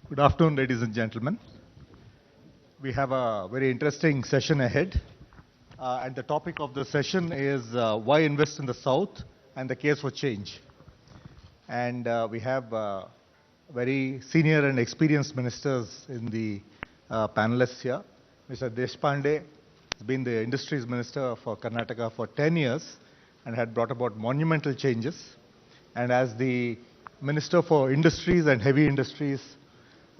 Good afternoon, ladies and gentlemen. We have a very interesting session ahead. And the topic of the session is why invest in the South and the case for change. And we have very senior and experienced ministers in the panelists here. Mr. Deshpande has been the industries minister for Karnataka for 10 years and had brought about monumental changes. And as the Minister for Industries and Heavy Industries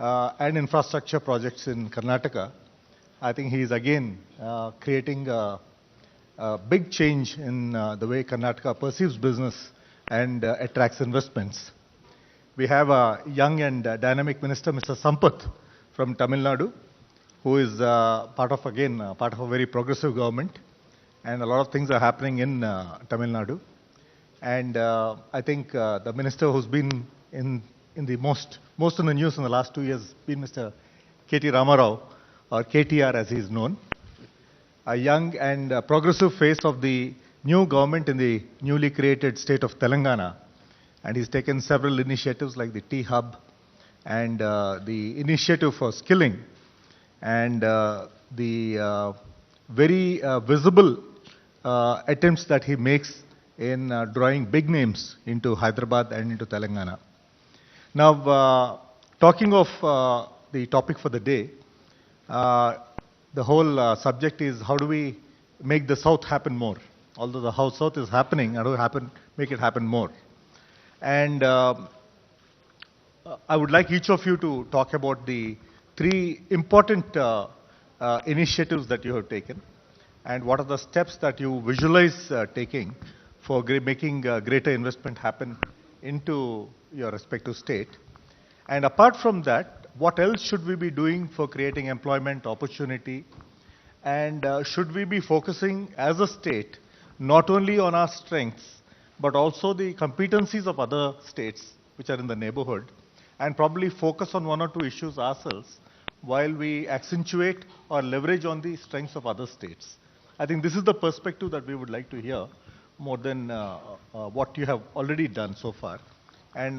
and infrastructure projects in Karnataka, I think he is again creating a big change in the way Karnataka perceives business and attracts investments. We have a young and dynamic minister, Mr. Sampath from Tamil Nadu, who is part of a very progressive government, and a lot of things are happening in Tamil Nadu. And I think the minister who's been in the most in the news in the last 2 years has been Mr. K.T. Ramarao, or KTR as he is known, a young and progressive face of the new government in the newly created state of Telangana. And he's taken several initiatives like the Tea Hub and the initiative for skilling and the very visible attempts that he makes in drawing big names into Hyderabad and into Telangana. Now, talking of the topic for the day, the whole subject is how do we make the South happen more? Although the how South is happening, how do we make it happen more? And I would like each of you to talk about the three important initiatives that you have taken and what are the steps that you visualize taking for making greater investment happen into your respective state. And apart from that, what else should we be doing for creating employment opportunity? And should we be focusing as a state not only on our strengths, but also the competencies of other states which are in the neighborhood, and probably focus on one or two issues ourselves while we accentuate or leverage on the strengths of other states? I think this is the perspective that we would like to hear more than what you have already done so far. And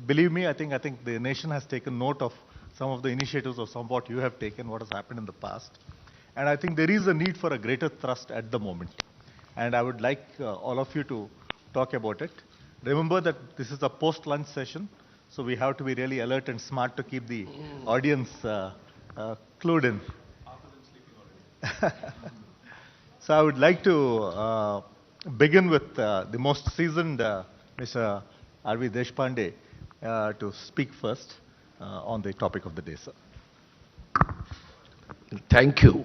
believe me, I think the nation has taken note of some of the initiatives of some of what you have taken, what has happened in the past. And I think there is a need for a greater thrust at the moment. And I would like all of you to talk about it. Remember that this is a post-lunch session, so we have to be really alert and smart to keep the audience clued in. After them sleeping already. So I would like to begin with the most seasoned Mr. Arvind Deshpande to speak first on the topic of the day, sir. Thank you.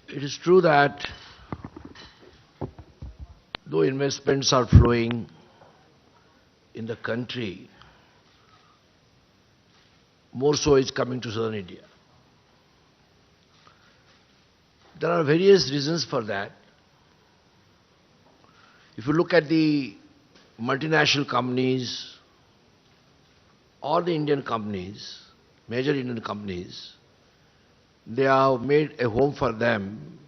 It is true that though investments are flowing in the country, more so is coming to southern India. There are various reasons for that. If you look at the multinational companies or the Indian companies, major Indian companies, they have made a home for them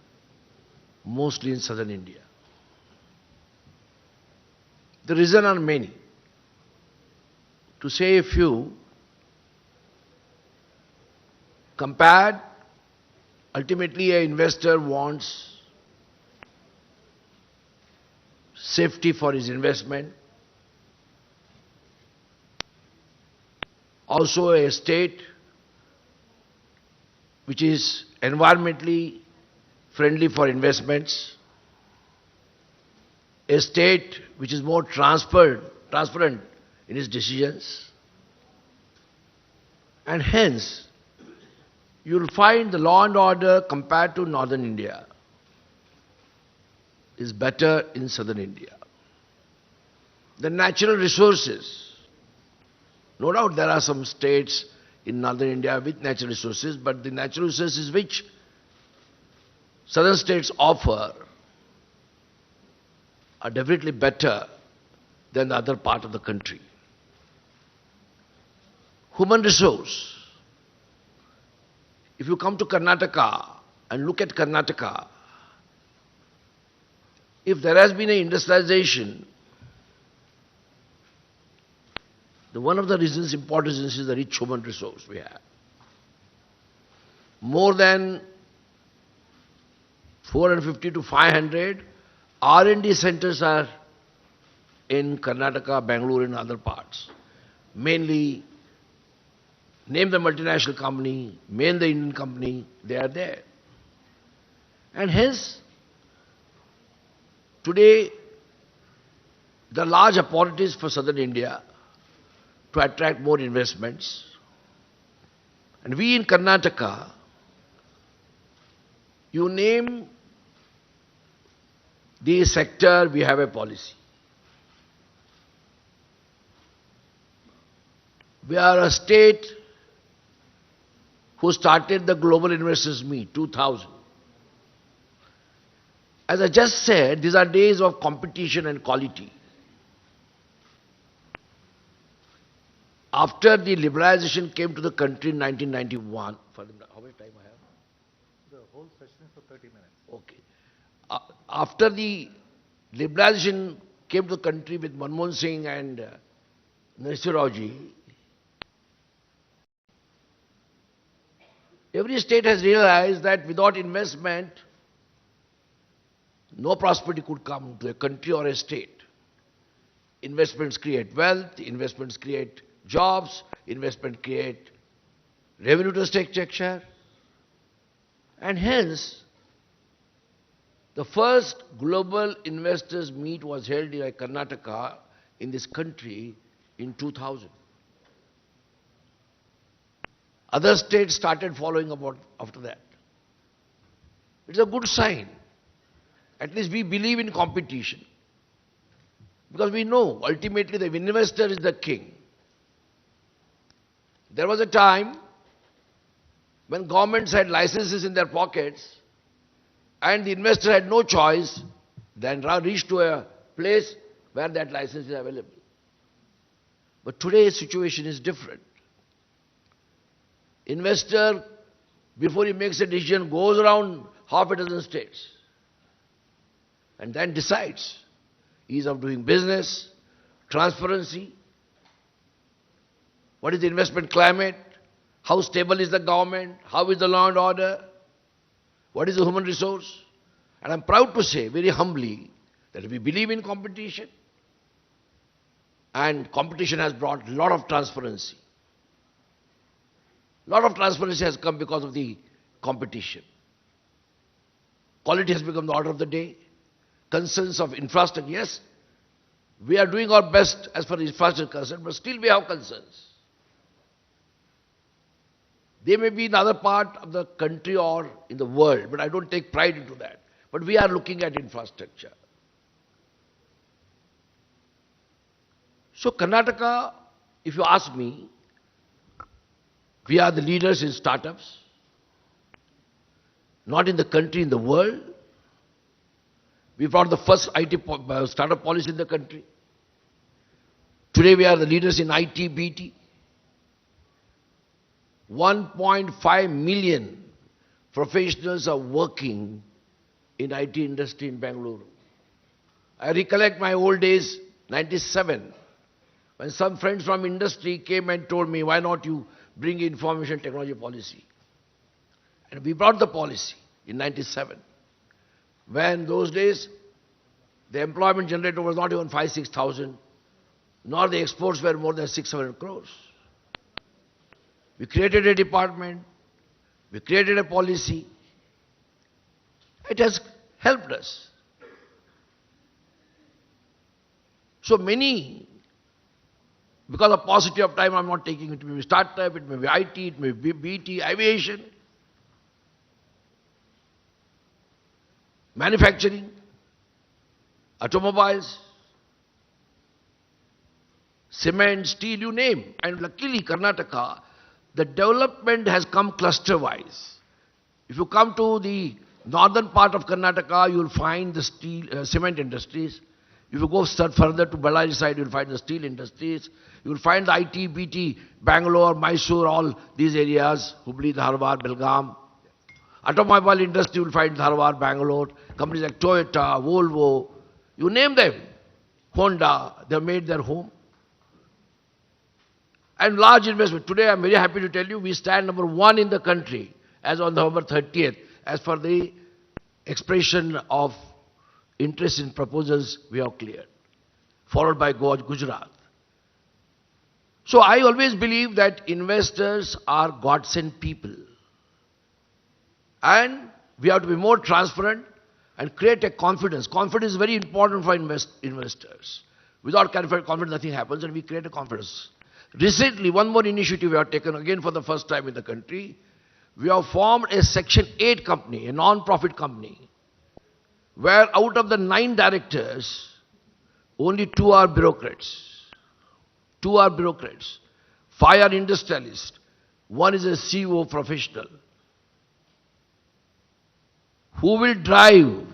mostly in southern India. The reasons are many. To say a few, compared, ultimately an investor wants safety for his investment. Also a state which is environmentally friendly for investments. A state which is more transparent in its decisions. And hence, you will find the law and order compared to northern India is better in southern India. The natural resources, no doubt there are some states in northern India with natural resources, but the natural resources which southern states offer are definitely better than the other part of the country. Human resource. If you come to Karnataka and look at Karnataka, if there has been an industrialization, One of the reasons, important reasons, is the rich human resource we have. More than 450 to 500 R&D centers are in Karnataka, Bangalore and other parts. Mainly, name the multinational company, name the Indian company, they are there. And hence, today, the large opportunities for southern India to attract more investments. And we in Karnataka, you name the sector, we have a policy. We are a state who started the Global Investors Meet, 2000. As I just said, these are days of competition and quality. After the liberalization came to the country in 1991, how much time I have? The whole session is for 30 minutes. Okay. After the liberalization came to the country with Manmohan Singh and Nehru, every state has realized that without investment, no prosperity could come to a country or a state. Investments create wealth, investments create jobs, investment create revenue to state structure. And hence, the first global investors meet was held in Karnataka in this country in 2000. Other states started following about after that. It's a good sign. At least we believe in competition. Because we know ultimately the investor is the king. There was a time when governments had licenses in their pockets and the investor had no choice than reach to a place where that license is available. But today's situation is different. Investor, before he makes a decision, goes around half a dozen states and then decides ease of doing business, transparency, what is the investment climate, how stable is the government, how is the law and order, what is the human resource. And I'm proud to say very humbly that we believe in competition, and competition has brought a lot of transparency. A lot of transparency has come because of the competition. Quality has become the order of the day. Concerns of infrastructure, yes, we are doing our best as far as infrastructure is concerned, but still we have concerns. They may be in other part of the country or in the world, but I don't take pride into that. But we are looking at infrastructure. So Karnataka, if you ask me, we are the leaders in startups, not in the country, in the world. We brought the first IT startup policy in the country. Today we are the leaders in IT, BT. 1.5 million professionals are working in IT industry in Bangalore. I recollect my old days, 97, when some friends from industry came and told me, why not you bring information technology policy? And we brought the policy in 97. When those days, the employment generator was not even 5,000-6,000, nor the exports were more than 600 crores. We created a department, we created a policy. It has helped us. So many, because of paucity of time, I'm not taking it. It may be startup, it may be IT, it may be BT, aviation, manufacturing, automobiles, cement, steel, you name. And luckily, Karnataka, the development has come cluster-wise. If you come to the northern part of Karnataka, you will find the steel, cement industries. If you go further to Ballari side, you will find the steel industries. You will find the IT, BT, Bangalore, Mysore, all these areas, Hubli, Dharwad, Belgaum. Automobile industry, you will find Dharwad, Bangalore. Companies like Toyota, Volvo, you name them. Honda, they have made their home. and large investment. Today, I'm very happy to tell you, we stand number 1 in the country as on November 30th, as for the expression of interest in proposals we have cleared, followed by Gujarat. So I always believe that investors are God-sent people. And we have to be more transparent and create a confidence. Confidence is very important for investors. Without confidence, nothing happens, and we create a confidence. Recently, one more initiative we have taken, again for the first time in the country. We have formed a Section 8 company, a non-profit company, where out of the 9 directors, only 2 are bureaucrats. 2 are bureaucrats. 5 are industrialists. 1 is a CEO professional who will drive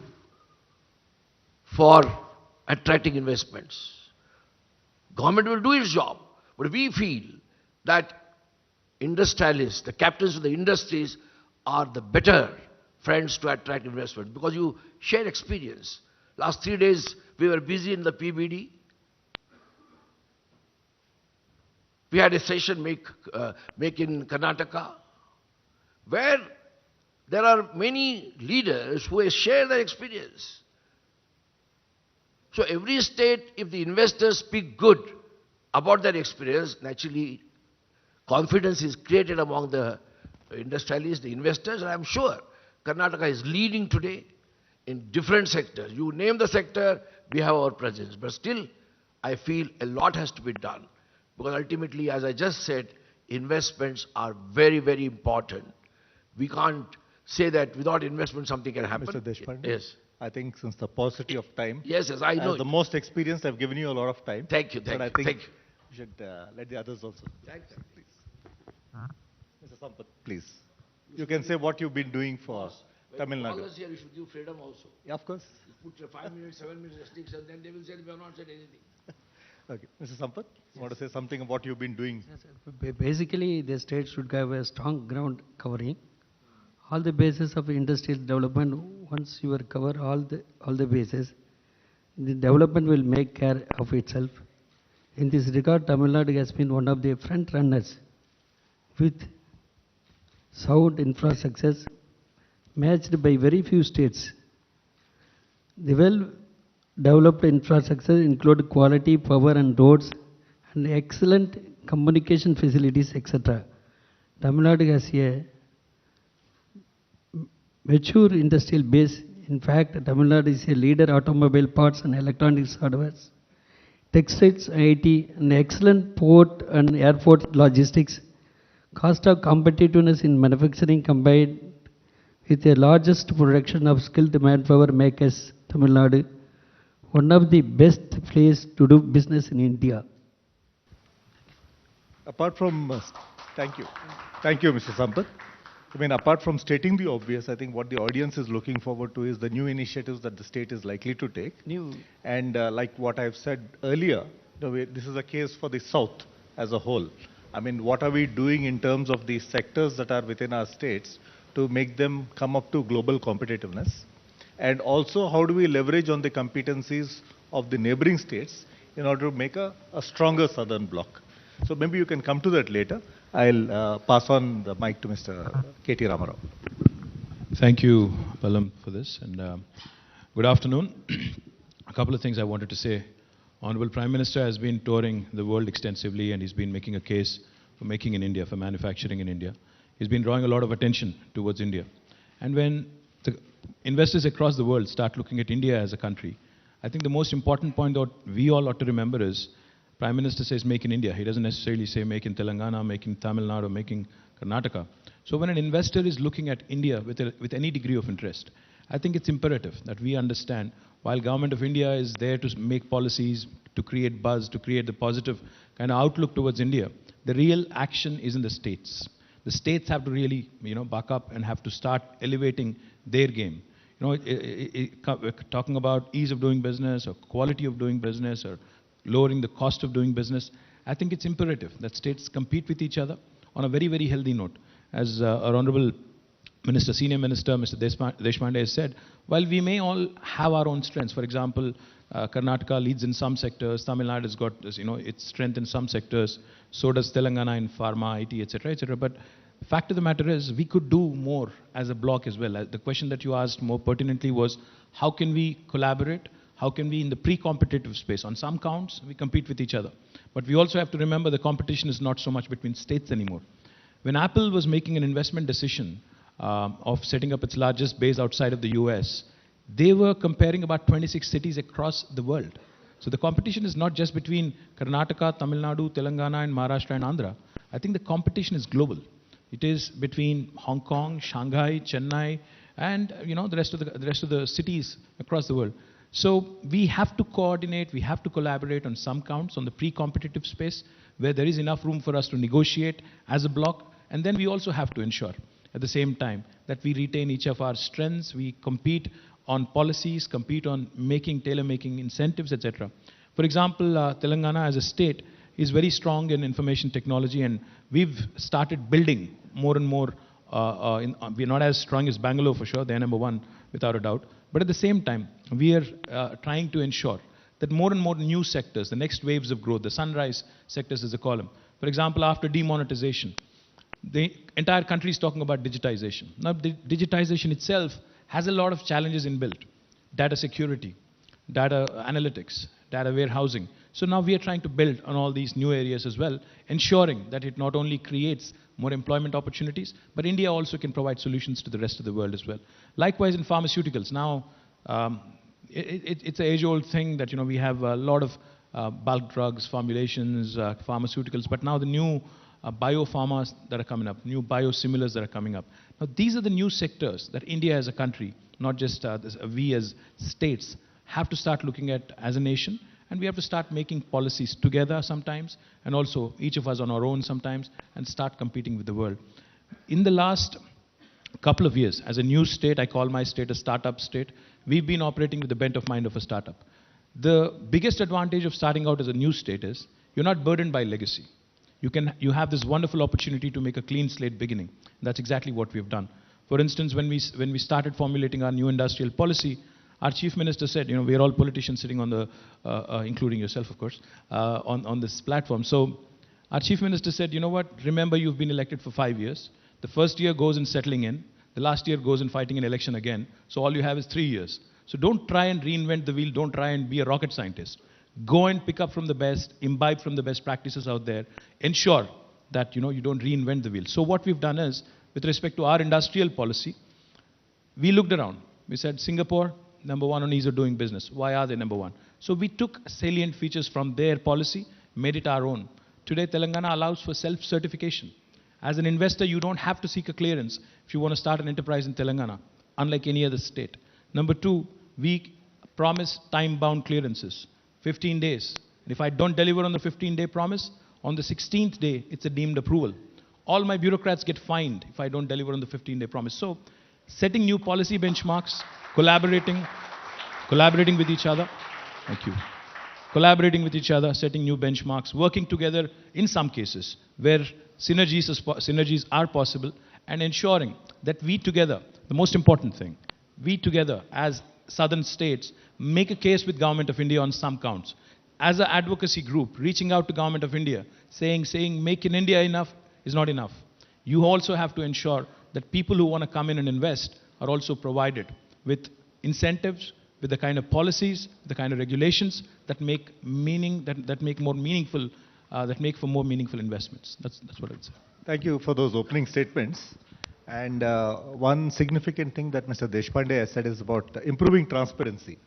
for attracting investments. Government will do its job, but we feel that industrialists, the captains of the industries, are the better friends to attract investment because you share experience. Last 3 days, we were busy in the PBD. We had a session make in Karnataka, where there are many leaders who share their experience. So every state, if the investors speak good about their experience, naturally confidence is created among the industrialists, the investors, and I'm sure Karnataka is leading today in different sectors. You name the sector, we have our presence. But still, I feel a lot has to be done. Because ultimately, as I just said, investments are very, very important. We can't say that without investment something can happen. Mr. Deshpande? Yes. I think since the paucity of time, Yes, I know. as the most experienced, I've given you a lot of time. Thank you, But I you, think thank you. we should let the others also. Thank you. Mr. Sampath, please. You can say what you've been doing for Tamil All Nadu. us here, you should give freedom also. Yeah, of course. You put 5 minutes, 7 minutes restriction, then they will say we have not said anything. Okay. Mr. Sampath, you want to say something about what you've been doing? Yes, sir. Basically, the state should have a strong ground covering. All the bases of industrial development, once you cover all the bases, the development will make care of itself. In this regard, Tamil Nadu has been one of the front runners with sound infrastructures matched by very few states. The well-developed infrastructure include quality power and roads and excellent communication facilities, etc. Tamil Nadu has a mature industrial base. In fact, Tamil Nadu is a leader automobile parts and electronics hardware, textiles, IT, and excellent port and airport logistics. Cost of competitiveness in manufacturing combined with the largest production of skilled manpower makers Tamil Nadu one of the best place to do business in India. Apart from, thank you, Mr. Sampath. I mean, apart from stating the obvious, I think what the audience is looking forward to is the new initiatives that the state is likely to take. And like what I've said earlier, this is a case for the South as a whole. I mean, what are we doing in terms of the sectors that are within our states to make them come up to global competitiveness? And also, how do we leverage on the competencies of the neighboring states in order to make a stronger southern bloc? So maybe you can come to that later. I'll pass on the mic to Mr. K.T. Ramarao. Thank you, Palam, for this. And good afternoon. A couple of things I wanted to say. Honorable Prime Minister has been touring the world extensively, and he's been making a case for making in India, for manufacturing in India. He's been drawing a lot of attention towards India. And when the investors across the world start looking at India as a country, I think the most important point that we all ought to remember is Prime Minister says make in India. He doesn't necessarily say make in Telangana, make in Tamil Nadu, or make in Karnataka. So when an investor is looking at India with any degree of interest, I think it's imperative that we understand while Government of India is there to make policies, to create buzz, to create the positive kind of outlook towards India, the real action is in the states. The states have to really, buck up and have to start elevating their game. Talking about ease of doing business or quality of doing business or lowering the cost of doing business, I think it's imperative that states compete with each other on a very, very healthy note. As our Honorable Senior Minister, Mr. Deshpande has said, while we may all have our own strengths, for example, Karnataka leads in some sectors, Tamil Nadu has got its strength in some sectors, so does Telangana in pharma, IT, etc., etc. But fact of the matter is, we could do more as a bloc as well. The question that you asked more pertinently was, how can we collaborate? How can we, in the pre-competitive space, on some counts, we compete with each other. But we also have to remember the competition is not so much between states anymore. When Apple was making an investment decision of setting up its largest base outside of the US, they were comparing about 26 cities across the world. So the competition is not just between Karnataka, Tamil Nadu, Telangana, and Maharashtra and Andhra. I think the competition is global. It is between Hong Kong, Shanghai, Chennai, and the rest of the cities across the world. So we have to coordinate, we have to collaborate on some counts on the pre-competitive space where there is enough room for us to negotiate as a bloc, and then we also have to ensure at the same time that we retain each of our strengths, we compete on policies, compete on tailor-making incentives, etc. For example, Telangana as a state is very strong in information technology, and we've started building more and more. We're not as strong as Bangalore for sure, they're number one without a doubt. But at the same time, we are trying to ensure that more and more new sectors, the next waves of growth, the sunrise sectors as a column. For example, after demonetization, the entire country is talking about digitization. Now, the digitization itself has a lot of challenges inbuilt. Data security, data analytics, data warehousing. So now we are trying to build on all these new areas as well, ensuring that it not only creates more employment opportunities, but India also can provide solutions to the rest of the world as well. Likewise in pharmaceuticals. Now, it's an age-old thing that we have a lot of bulk drugs, formulations, pharmaceuticals, but now the new biopharmas that are coming up, new biosimilars that are coming up. Now, these are the new sectors that India as a country, not just we as states, have to start looking at as a nation, and we have to start making policies together sometimes, and also each of us on our own sometimes, and start competing with the world. In the last couple of years, as a new state, I call my state a startup state, we've been operating with the bent of mind of a startup. The biggest advantage of starting out as a new state is you're not burdened by legacy. You have this wonderful opportunity to make a clean slate beginning. That's exactly what we've done. For instance, when we started formulating our new industrial policy, our chief minister said, we're all politicians sitting on the, including yourself, of course, on this platform. So our chief minister said, remember you've been elected for 5 years. The first year goes in settling in. The last year goes in fighting an election again. So all you have is 3 years. So don't try and reinvent the wheel. Don't try and be a rocket scientist. Go and pick up from the best, imbibe from the best practices out there. Ensure that, you don't reinvent the wheel. So what we've done is, with respect to our industrial policy, we looked around. We said, Singapore, number one on ease of doing business. Why are they number one? So we took salient features from their policy, made it our own. Today, Telangana allows for self-certification. As an investor, you don't have to seek a clearance if you want to start an enterprise in Telangana, unlike any other state. Number two, we promise time-bound clearances, 15 days. And if I don't deliver on the 15-day promise, on the 16th day, it's a deemed approval. All my bureaucrats get fined if I don't deliver on the 15-day promise. So, setting new policy benchmarks, collaborating with each other. Thank you. Collaborating with each other, setting new benchmarks, working together in some cases where synergies are possible, and ensuring that we together, the most important thing, we together as southern states make a case with Government of India on some counts. As an advocacy group, reaching out to Government of India, saying make in India enough is not enough. You also have to ensure that people who want to come in and invest are also provided with incentives, with the kind of policies, the kind of regulations that make more meaningful, that make for more meaningful investments. That's what I'd say. Thank you for those opening statements. And one significant thing that Mr. Deshpande has said is about improving transparency.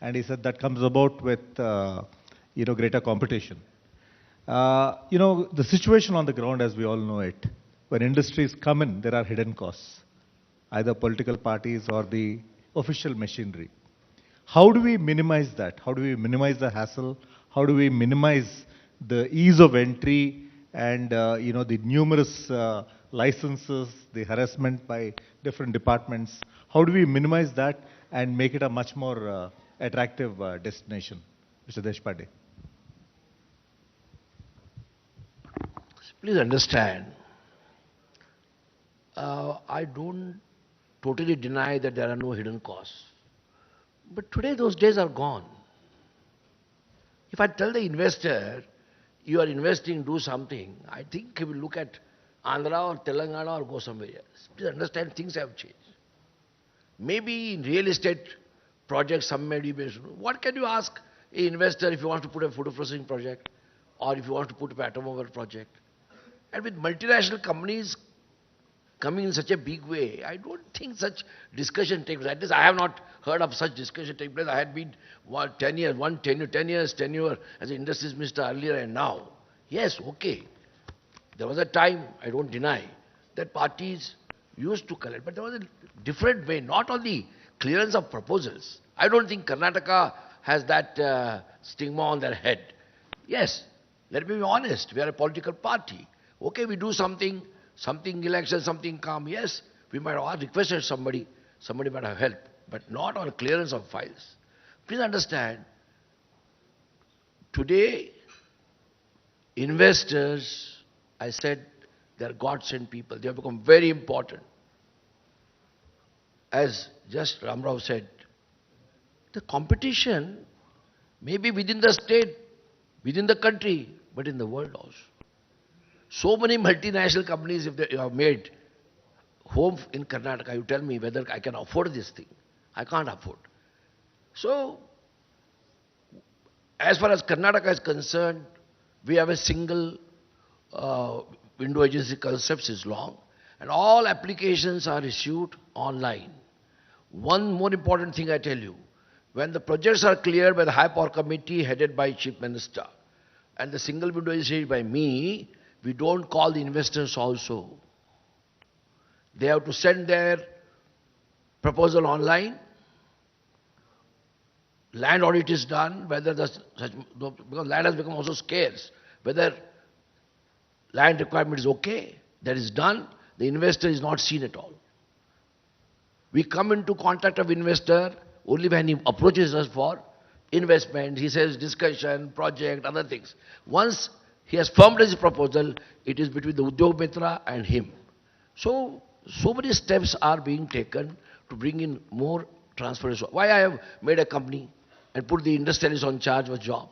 And he said that comes about with greater competition. The situation on the ground, as we all know it, when industries come in, there are hidden costs, either political parties or the official machinery. How do we minimize that? How do we minimize the hassle? How do we minimize the ease of entry and the numerous licenses, the harassment by different departments? How do we minimize that and make it a much more attractive destination? Mr. Deshpande. Please understand, I don't totally deny that there are no hidden costs. But today those days are gone. If I tell the investor, you are investing, do something, I think he will look at Andhra or Telangana or go somewhere else. Please understand, things have changed. Maybe in real estate projects, some may be based. What can you ask an investor if you want to put a food processing project or if you want to put an automobile project? And with multinational companies coming in such a big way, I don't think such discussion takes place. At least I have not heard of such discussion take place. I had been 10 years tenure as an industries minister earlier and now. Yes, okay. There was a time, I don't deny, that parties used to collect, but there was a different way, not on the clearance of proposals. I don't think Karnataka has that stigma on their head. Yes, let me be honest, we are a political party. Okay, we do something election, something come, yes, we might have requested somebody might have helped, but not on clearance of files. Please understand, today, investors, I said, they are God-sent people. They have become very important. As just Ramrao said, the competition may be within the state, within the country, but in the world also. So many multinational companies, if they have made home in Karnataka, you tell me whether I can afford this thing. I can't afford. So, as far as Karnataka is concerned, we have a single window agency concept is long, and all applications are issued online. One more important thing I tell you, when the projects are cleared by the High Power Committee headed by Chief Minister, and the single window is issued by me, we don't call the investors also. They have to send their proposal online. Land audit is done, whether because land has become also scarce, whether land requirement is okay, that is done, the investor is not seen at all. We come into contact of investor only when he approaches us for investment, he says discussion, project, other things. Once he has formed his proposal, it is between the Udyog Mitra and him. So many steps are being taken to bring in more transparency. Why I have made a company and put the industrialists on charge of a job?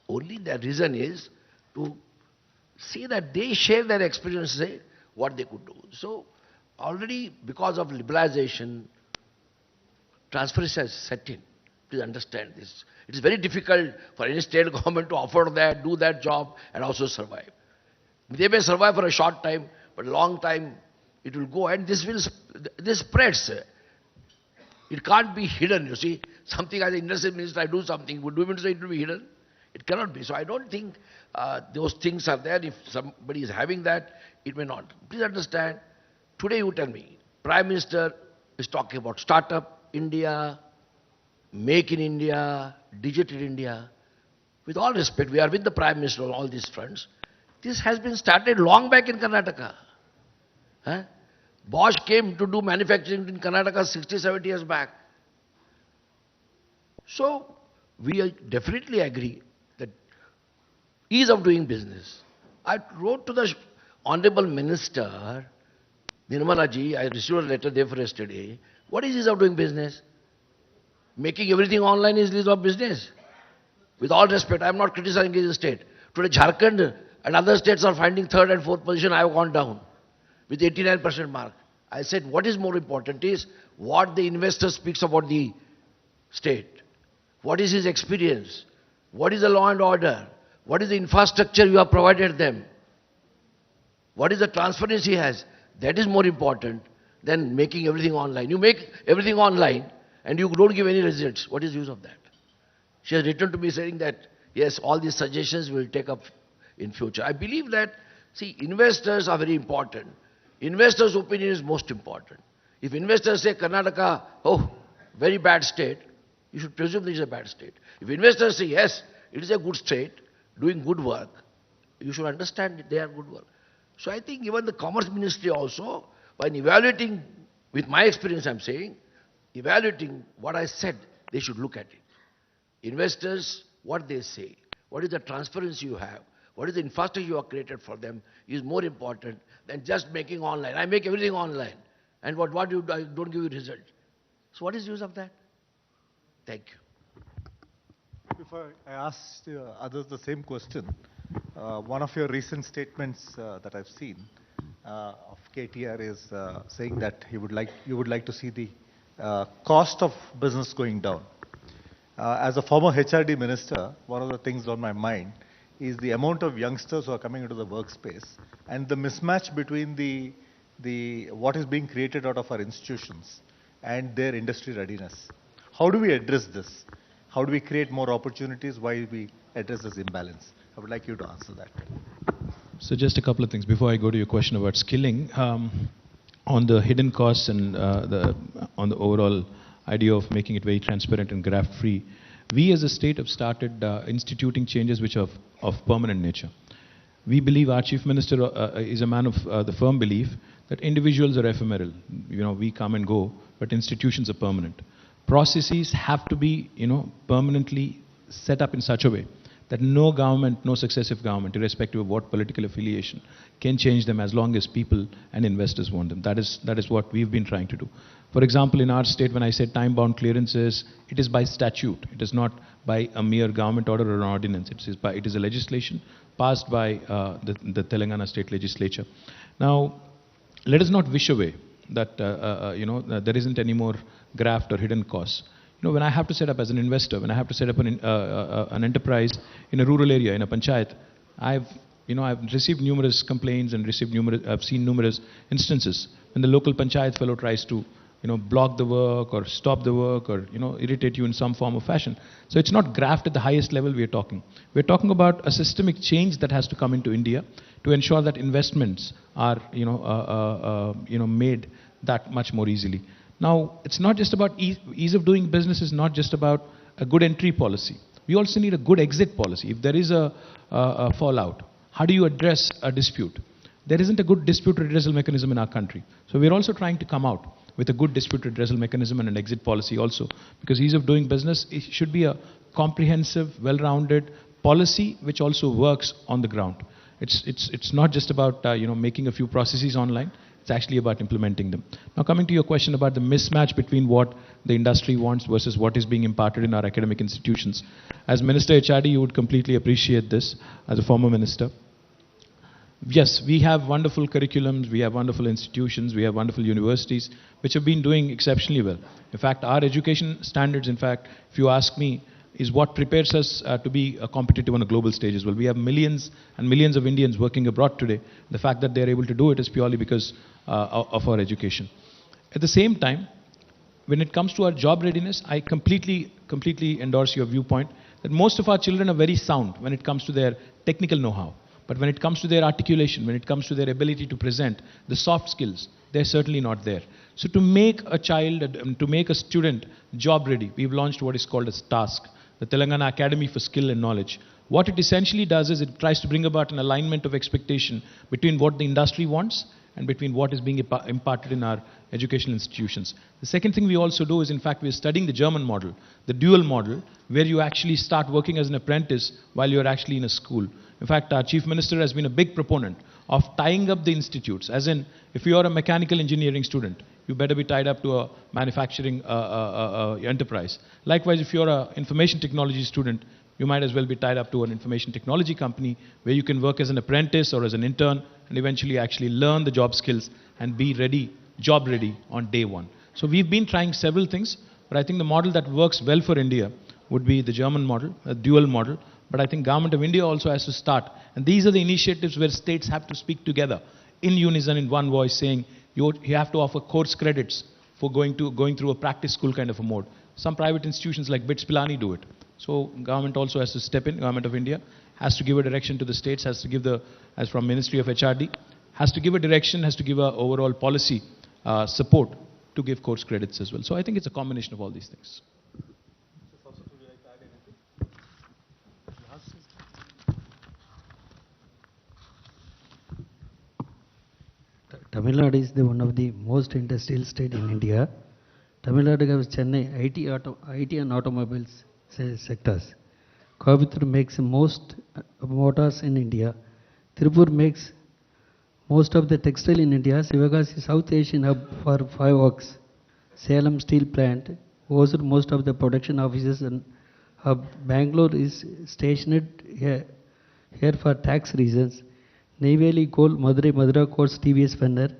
Only the reason is to see that they share their experience, say what they could do. So already because of liberalization, transparency has set in. Please understand this. It is very difficult for any state government to afford that, do that job and also survive. They may survive for a short time, but a long time it will go, and this spreads. It can't be hidden, you see. Something as an industry minister, I do something, would do it say it will be hidden? It cannot be. So I don't think those things are there. If somebody is having that, it may not. Please understand, today you tell me, Prime Minister is talking about startup India, make in India, digital India. With all respect, we are with the Prime Minister on all these fronts. This has been started long back in Karnataka. Huh? Bosch came to do manufacturing in Karnataka 60, 70 years back. So, we definitely agree that ease of doing business. I wrote to the Honorable Minister, Nirmala ji, I received a letter there for yesterday. What is ease of doing business? Making everything online is ease of business. With all respect, I am not criticizing the state. Today, Jharkhand and other states are finding third and fourth position. I have gone down with 89% mark. I said, what is more important is what the investor speaks about the state. What is his experience? What is the law and order? What is the infrastructure you have provided them? What is the transparency he has? That is more important than making everything online. You make everything online and you don't give any results. What is the use of that? She has written to me saying that, yes, all these suggestions will take up in future. I believe that, see, investors are very important. Investors' opinion is most important. If investors say Karnataka, oh, very bad state, you should presume this is a bad state. If investors say, yes, it is a good state, doing good work, you should understand that they are good work. So I think even the Commerce Ministry also, when evaluating, with my experience I'm saying, evaluating what I said, they should look at it. Investors, what they say, what is the transparency you have, what is the infrastructure you have created for them is more important than just making online. I make everything online. And what you do, don't give you result. So what is the use of that? Thank you. Before I ask others the same question, one of your recent statements that I've seen of KTR is saying that you would like to see the cost of business going down. As a former HRD minister, one of the things on my mind is the amount of youngsters who are coming into the workspace and the mismatch between the what is being created out of our institutions and their industry readiness. How do we address this? How do we create more opportunities while we address this imbalance? I would like you to answer that. So just a couple of things before I go to your question about skilling. On the hidden costs and on the overall idea of making it very transparent and graft-free, we as a state have started instituting changes which are of permanent nature. We believe, our Chief Minister is a man of the firm belief that individuals are ephemeral. We come and go, but institutions are permanent. Processes have to be, permanently set up in such a way that no government, no successive government, irrespective of what political affiliation, can change them as long as people and investors want them. That is what we've been trying to do. For example, in our state, when I said time-bound clearances, it is by statute. It is not by a mere government order or an ordinance. It is a legislation passed by the Telangana state legislature. Now, let us not wish away that there isn't any more graft or hidden costs. When I have to set up as an investor, when I have to set up an enterprise in a rural area, in a panchayat, I've received numerous complaints and I've seen numerous instances when the local panchayat fellow tries to, block the work or stop the work or, irritate you in some form or fashion. So it's not graft at the highest level we are talking. We're talking about a systemic change that has to come into India to ensure that investments are, made that much more easily. Now, it's not just about ease of doing business is not just about a good entry policy. We also need a good exit policy. If there is a fallout, how do you address a dispute? There isn't a good dispute redressal mechanism in our country. So we're also trying to come out with a good dispute redressal mechanism and an exit policy also. Because ease of doing business should be a comprehensive, well-rounded policy which also works on the ground. It's not just about making a few processes online. It's actually about implementing them. Now, coming to your question about the mismatch between what the industry wants versus what is being imparted in our academic institutions. As Minister HRD, you would completely appreciate this as a former minister. Yes, we have wonderful curriculums, we have wonderful institutions, we have wonderful universities, which have been doing exceptionally well. In fact, our education standards, if you ask me, is what prepares us to be competitive on a global stage as well. We have millions and millions of Indians working abroad today. The fact that they're able to do it is purely because of our education. At the same time, when it comes to our job readiness, I completely endorse your viewpoint that most of our children are very sound when it comes to their technical know-how. But when it comes to their articulation, when it comes to their ability to present, the soft skills, they're certainly not there. So to make a child, to make a student job ready, we've launched what is called as TASK, the Telangana Academy for Skill and Knowledge. What it essentially does is it tries to bring about an alignment of expectation between what the industry wants and between what is being imparted in our educational institutions. The second thing we also do is, in fact, we're studying the German model, the dual model, where you actually start working as an apprentice while you're actually in a school. In fact, our Chief Minister has been a big proponent of tying up the institutes, as in, if you're a mechanical engineering student, you better be tied up to a manufacturing enterprise. Likewise, if you're an information technology student, you might as well be tied up to an information technology company where you can work as an apprentice or as an intern and eventually actually learn the job skills and be ready, job ready on day one. So we've been trying several things, but I think the model that works well for India would be the German model, a dual model. But I think Government of India also has to start. And these are the initiatives where states have to speak together in unison, in one voice, saying you have to offer course credits for going through a practice school kind of a mode. Some private institutions like BITS Pilani do it. So government also has to step in, Government of India has to give a direction to the states, has to give as from Ministry of HRD, has to give a direction, has to give a overall policy support to give course credits as well. So I think it's a combination of all these things. Tamil Nadu is one of the most industrial state in India. Tamil Nadu has Chennai IT and automobiles sectors. Coimbatore makes most motors in India. Tirupur makes most of the textile in India. Sivagasi is South Asian hub for fireworks. Salem steel plant hosted most of the production offices and hub. Bangalore is stationed here for tax reasons. Neyveli coal, Madura coast TVS vendor.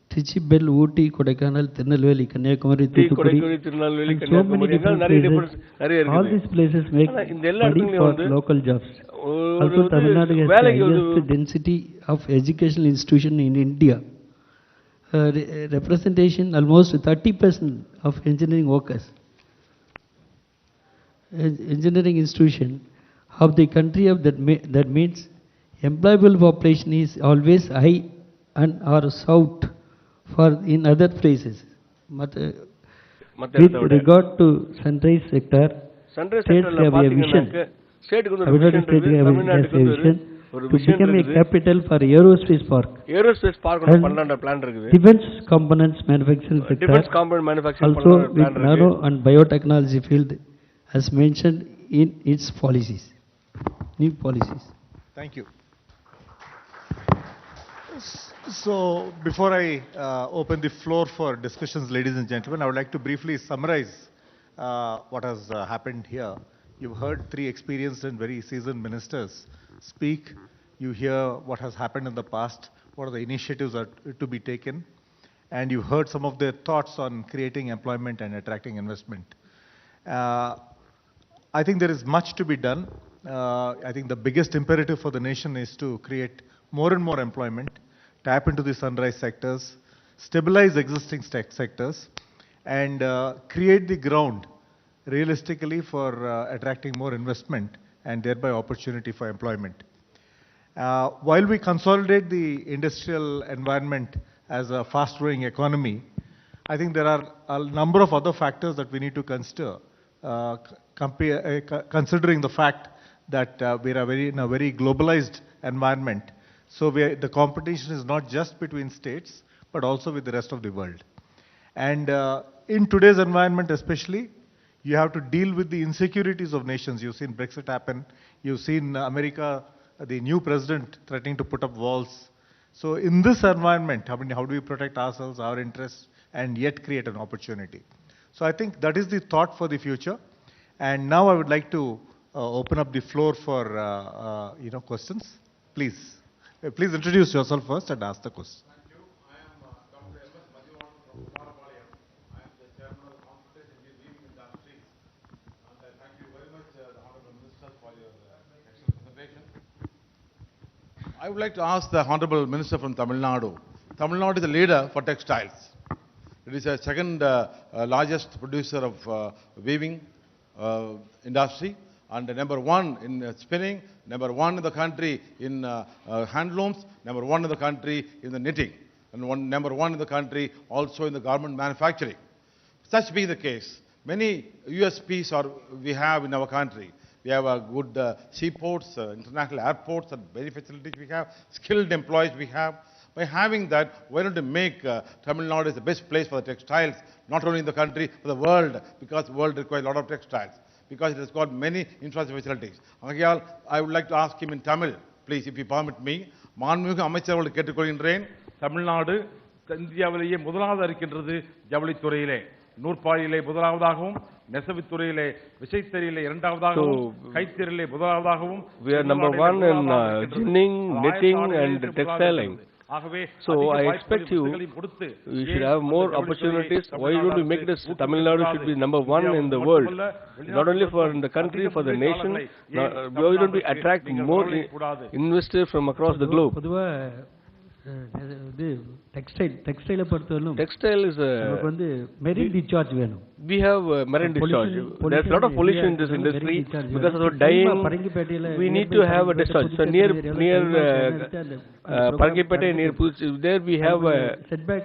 Trichy Bell, Ooty, Kodaikanal, Tirunelveli, Kanyakumari, Thoothukudi, and so many different places. All these places make money for local jobs. Also, Tamil Nadu has the highest density of educational institution in India. Representation almost 30% of engineering workers. Engineering institution of the country of that means employable population is always high and or south for in other places. With regard to sunrise sector, states have a vision. Tamil Nadu has a vision to become a capital for aerospace park. And defense components manufacturing sector also with nano and biotechnology field as mentioned in its policies, new policies. Thank you. So, before I open the floor for discussions, ladies and gentlemen, I would like to briefly summarize what has happened here. You've heard three experienced and very seasoned ministers speak. You hear what has happened in the past, what are the initiatives are to be taken, and you've heard some of their thoughts on creating employment and attracting investment. I think there is much to be done. I think the biggest imperative for the nation is to create more and more employment, tap into the sunrise sectors, stabilize existing sectors, and create the ground realistically for attracting more investment and thereby opportunity for employment. While we consolidate the industrial environment as a fast-growing economy, I think there are a number of other factors that we need to consider, considering the fact that we are in a very globalized environment. So the competition is not just between states, but also with the rest of the world. And in today's environment especially, you have to deal with the insecurities of nations. You've seen Brexit happen. You've seen America, the new president, threatening to put up walls. So in this environment, how do we protect ourselves, our interests, and yet create an opportunity? So I think that is the thought for the future. And now I would like to open up the floor for questions. Please. Please introduce yourself first and ask the question. Thank you. I am Dr. M.S. Madhivanan from Khabare. I am the chairman of the Confidence in the Weaving Industries. And I thank you very much, the Honorable Minister, for your excellent presentation. I would like to ask the Honorable Minister from Tamil Nadu. Tamil Nadu is a leader for textiles. It is the second largest producer of weaving industry, and number one in spinning, number one in the country in handlooms, number one in the country in the knitting, and number one in the country also in the garment manufacturing. Such being the case, many USPs we have in our country. We have good seaports, international airports, and many facilities we have, skilled employees we have. By having that, why don't we make Tamil Nadu the best place for the textiles, not only in the country, but the world, because the world requires a lot of textiles, because it has got many infrastructure facilities. I would like to ask him in Tamil, please, if you permit me. மாண்புமிகு அமைச்சர் அவர்கள் கேட்டுக்கொள்கின்றேன். தமிழ்நாடு இந்தியாவிலேயே முதலாவது இருக்கின்றது ஜவுளித்துறையிலே. நூற்பாயிலே முதலாவதாகவும், நெசவுத்துறையிலே, விசைத்தறியிலே இரண்டாவதாகவும், கைத்தறியிலே முதலாவதாகவும். We are number one in ginning, knitting and textiling. So I expect you should have more opportunities. Why don't we make this Tamil Nadu should be number one in the world, not only for the country, for the nation. Why don't we attract more investors from across the globe? Textile is marine discharge. We have marine discharge. There's a lot of pollution in this industry because of the dyeing. We need to have a discharge. So near Parangipete, near there we have a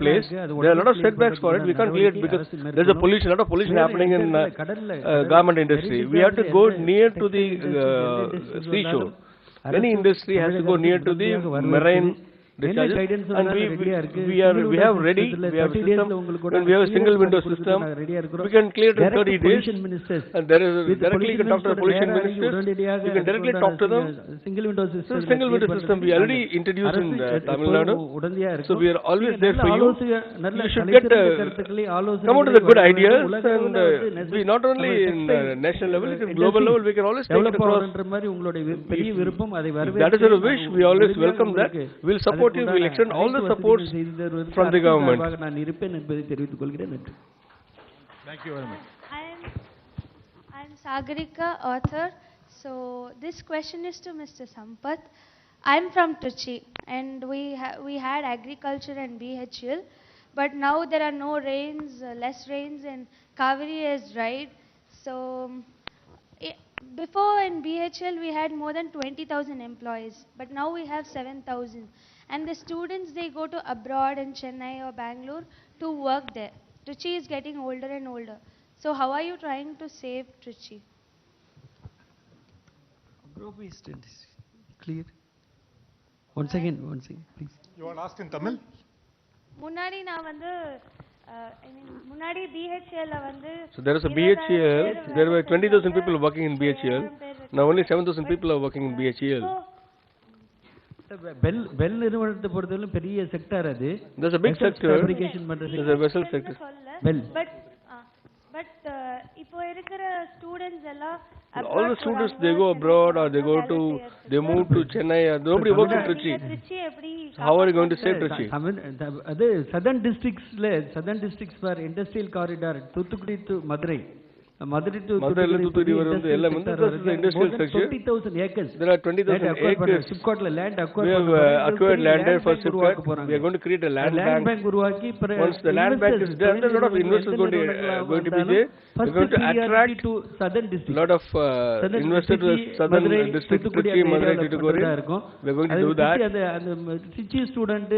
place. There are a lot of setbacks for it. We can't clear it because there's a pollution, lot of pollution happening in garment industry. We have to go near to the seashore. Any industry has to go near to the marine discharges. guidance And we have ready, we have a system, and we have a single window system. We can clear it in 30 days. And directly you can talk to the pollution ministers. You can directly talk to them. Single window system. So single window system we already introduced in Tamil Nadu. So we are always there for you. You should get come out with the good ideas, and we not only in national level, in global level, we can always take it across. If that is your wish, we always welcome that. We'll support you. We'll extend all the supports from the government. Thank you very much. I'm Sagarika, author. So this question is to Mr. Sampath. I'm from Trichy, and we had agriculture and BHL, but now there are no rains, less rains, and Kaveri is dried. So before in BHL we had more than 20,000 employees, but now we have 7,000. And the students, they go to abroad in Chennai or Bangalore to work there. Trichy is getting older and older. So how are you trying to save Trichy? Clear. Once again, please. You want to ask in Tamil? முன்னாடி நான் வந்து முன்னாடி BHL வந்து So there is a BHL, there were 20,000 people working in BHL. Now only 7,000 people are working in BHL. Bell நிறுவனத்தை பொறுத்தவரை பெரிய sector அது. There's a big sector. There's a vessel sector. Bell. But இப்போ இருக்கிற students எல்லாம் all the students, they go abroad or they move to Chennai. Nobody works in Trichy. So how are you going to save Trichy? அது southern districts for industrial corridor, Thuthukudi to Madurai. Madurai to Thuthukudi industrial section. 20,000 acres. There are 20,000 acres. land we have acquired land there for Sipcot. We are going to create a land bank. Once the land bank is done, there are a lot of investors going to be there. We are going to attract a lot of investors to the southern district, Trichy, Madurai, Tuticorin. We are going to do that. Trichy student,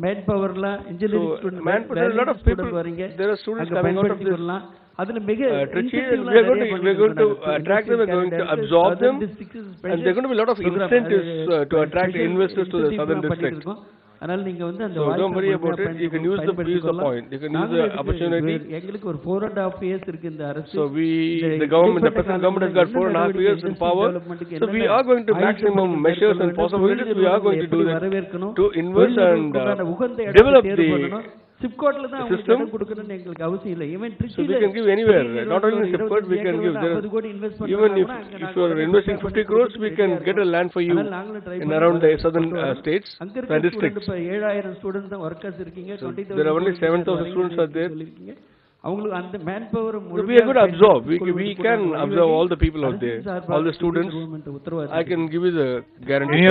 manpower, engineering student, manpower, a lot of people. There are students coming out of this. Trichy, we are going to attract them, we are going to absorb them, and there are going to be a lot of incentives to attract investors to the southern district. So don't worry about it, you can use the point, you can use the opportunity. So the present government has got 4.5 years in power, so we are going to maximum measures and possibilities, we are going to do that to invest and develop the system. So we can give anywhere, not only in Sipcot, we can give there. Even if you are investing 50 crores, we can get a land for you in around the southern states and districts. So there are only 7,000 students are there. So we are going to absorb. We can absorb all the people out there, all the students. I can give you the guarantee.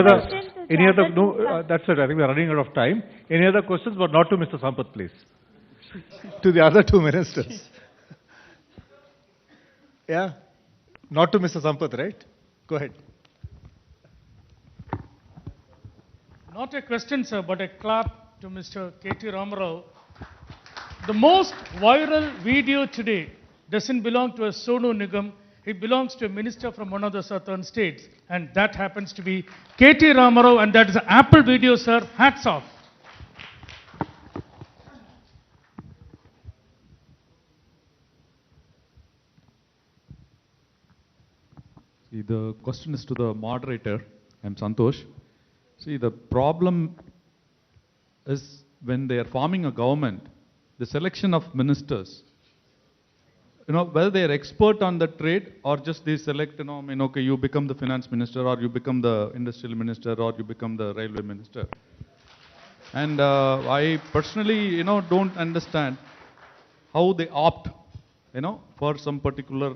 Any other? No, that's it. I think we are running out of time. Any other questions, but not to Mr. Sampath, please. To the other two ministers. Yeah, not to Mr. Sampath, right? Go ahead. Not a question, sir, but a clap to Mr. K.T. Ramarao. The most viral video today doesn't belong to a Sonu Nigam. It belongs to a minister from one of the southern states. And that happens to be K.T. Ramarao, and that is an Apple video, sir. Hats off. See, the question is to the moderator. I'm Santosh. See, the problem is when they are forming a government, the selection of ministers, whether they are expert on the trade or just they select, okay, you become the finance minister or you become the industrial minister or you become the railway minister. And I personally, don't understand how they opt, for some particular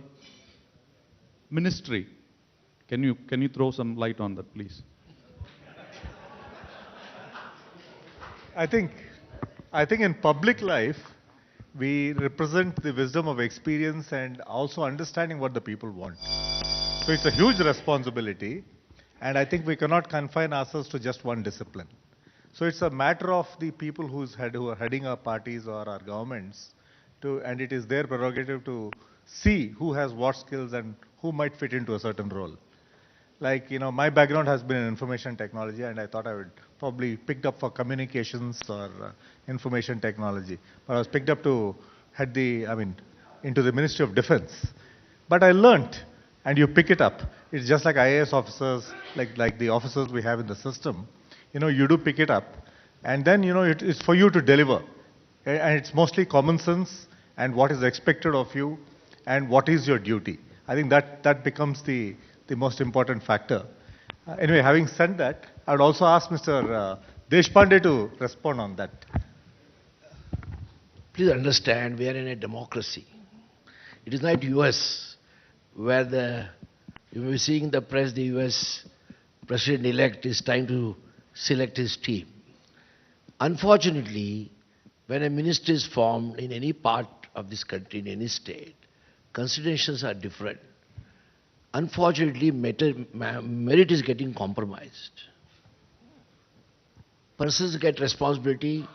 ministry. Can you throw some light on that, please? I think in public life, we represent the wisdom of experience and also understanding what the people want. So it's a huge responsibility, and I think we cannot confine ourselves to just one discipline. So it's a matter of the people who are heading our parties or our governments, and it is their prerogative to see who has what skills and who might fit into a certain role. Like, my background has been in information technology, and I thought I would probably picked up for communications or information technology. But I was picked up to head into the Ministry of Defense. But I learnt, and you pick it up. It's just like IAS officers, like the officers we have in the system. You do pick it up, and then, it's for you to deliver. And it's mostly common sense and what is expected of you and what is your duty. I think that becomes the most important factor. Anyway, having said that, I would also ask Mr. Deshpande to respond on that. Please understand, we are in a democracy. It is not US, where you will be seeing the press, the US president-elect is trying to select his team. Unfortunately, when a ministry is formed in any part of this country, in any state, considerations are different. Unfortunately, merit is getting compromised. Persons get responsibility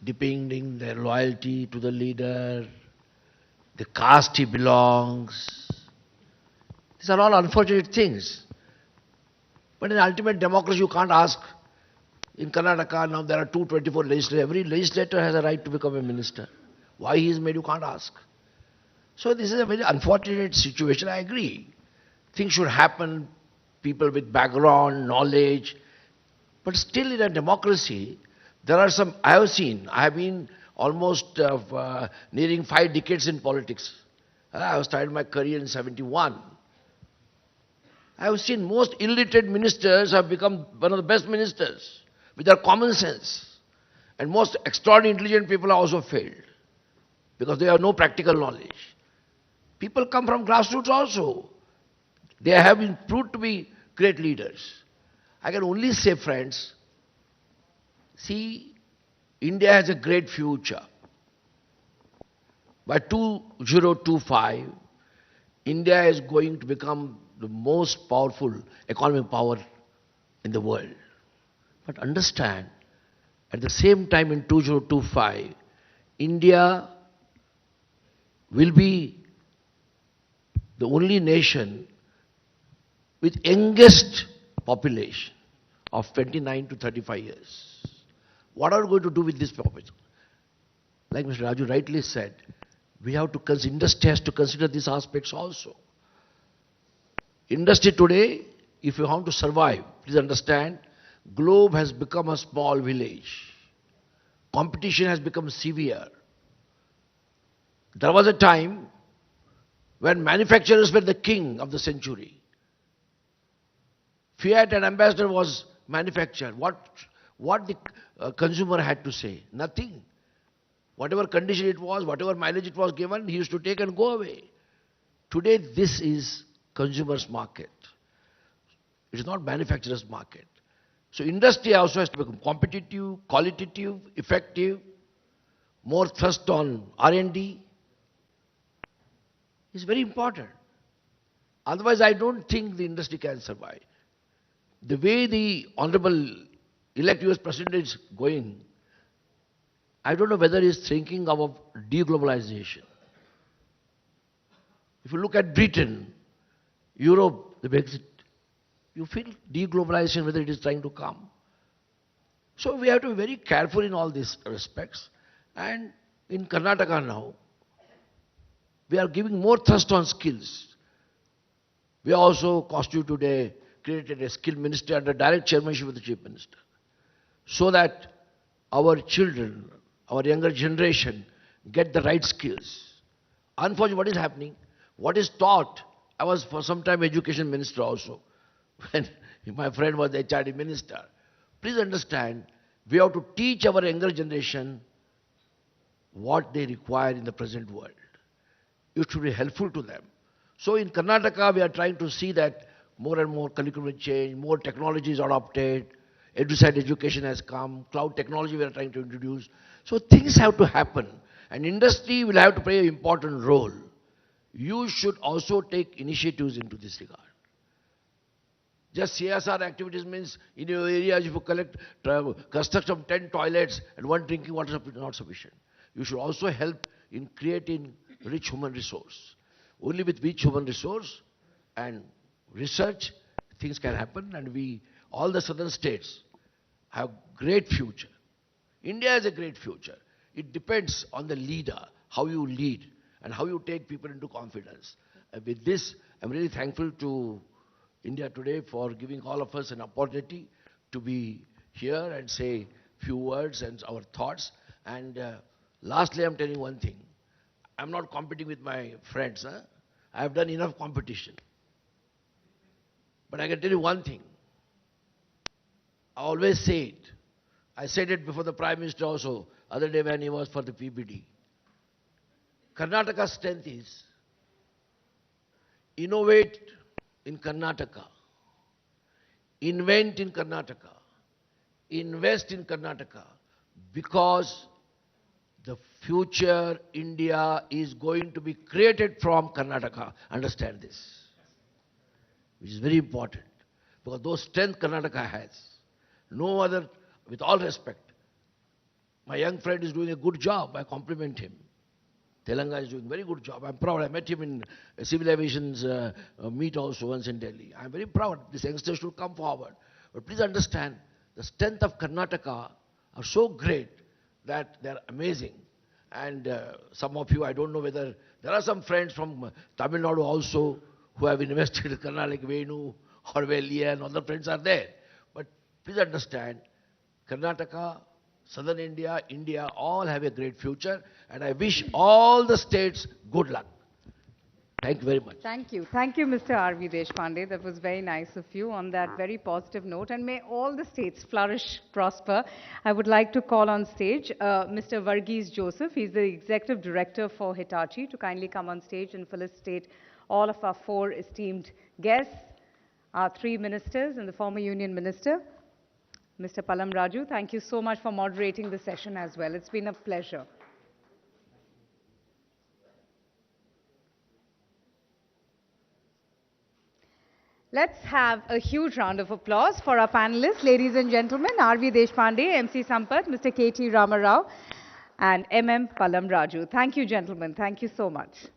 depending their loyalty to the leader, the caste he belongs. These are all unfortunate things. But in ultimate democracy, you can't ask. In Karnataka, now there are 224 legislators. Every legislator has a right to become a minister. Why he is made, you can't ask. So this is a very unfortunate situation, I agree. Things should happen, people with background, knowledge. But still in a democracy, there are some, I have been almost nearing 5 decades in politics. I started my career in 71. I have seen most illiterate ministers have become one of the best ministers with their common sense. And most extraordinarily intelligent people have also failed because they have no practical knowledge. People come from grassroots also. They have been proved to be great leaders. I can only say, friends, see, India has a great future. By 2025, India is going to become the most powerful economic power in the world. But understand, at the same time in 2025, India will be the only nation with youngest population of 29 to 35 years. What are we going to do with this population? Like Mr. Raju rightly said, we have to industry has to consider these aspects also. Industry today, if you want to survive, please understand, globe has become a small village. Competition has become severe. There was a time when manufacturers were the king of the century. Fiat and Ambassador was manufactured. What the consumer had to say? Nothing. Whatever condition it was, whatever mileage it was given, he used to take and go away. Today, this is consumer's market. It is not manufacturer's market. So industry also has to become competitive, qualitative, effective, more thrust on R&D. It's very important. Otherwise, I don't think the industry can survive. The way the Honorable elect US President is going, I don't know whether he's thinking of deglobalization. If you look at Britain, Europe, the Brexit, you feel deglobalization, whether it is trying to come. So we have to be very careful in all these respects. And in Karnataka now, we are giving more thrust on skills. We also constituted created a skill ministry under direct chairmanship of the Chief Minister, so that our children, our younger generation, get the right skills. Unfortunately, what is happening? What is taught? I was for some time education minister also, when my friend was the HRD minister. Please understand, we have to teach our younger generation what they require in the present world. It should be helpful to them. So in Karnataka, we are trying to see that more and more curriculum change, more technologies are adopted, EduSide education has come, cloud technology we are trying to introduce. So things have to happen, and industry will have to play an important role. You should also take initiatives into this regard. Just CSR activities means in your areas if you construct some 10 toilets and 1 drinking water is not sufficient. You should also help in creating rich human resource. Only with rich human resource and research things can happen, and all the southern states have great future. India has a great future. It depends on the leader, how you lead, and how you take people into confidence. With this, I'm really thankful to India Today for giving all of us an opportunity to be here and say few words and our thoughts. And lastly, I'm telling you one thing. I'm not competing with my friends. I have done enough competition. But I can tell you one thing. I always say it. I said it before the Prime Minister also, other day when he was for the PPD. Karnataka's strength is innovate in Karnataka, invent in Karnataka, invest in Karnataka, because the future India is going to be created from Karnataka. Understand this, which is very important, because those strength Karnataka has. No other, with all respect, my young friend is doing a good job. I compliment him. Telangana is doing a very good job. I'm proud. I met him in a civil aviation's meet also once in Delhi. I'm very proud. These youngsters should come forward. But please understand, the strength of Karnataka are so great that they're amazing. And some of you, I don't know whether, there are some friends from Tamil Nadu also who have invested in Karnataka, like Venu or Velia, and other friends are there. But please understand, Karnataka, Southern India, India, all have a great future, and I wish all the states good luck. Thank you very much. Thank you. Thank you, Mr. R.V. Deshpande. That was very nice of you on that very positive note. And may all the states flourish, prosper. I would like to call on stage Mr. Varghese Joseph. He's the Executive Director for Hitachi, to kindly come on stage and felicitate all of our 4 esteemed guests, our 3 ministers and the former Union Minister. Mr. Palam Raju, thank you so much for moderating the session as well. It's been a pleasure. Let's have a huge round of applause for our panelists, ladies and gentlemen, R.V. Deshpande, MC Sampath, Mr. K.T. Rama Rao, and M.M. Palam Raju. Thank you, gentlemen. Thank you so much.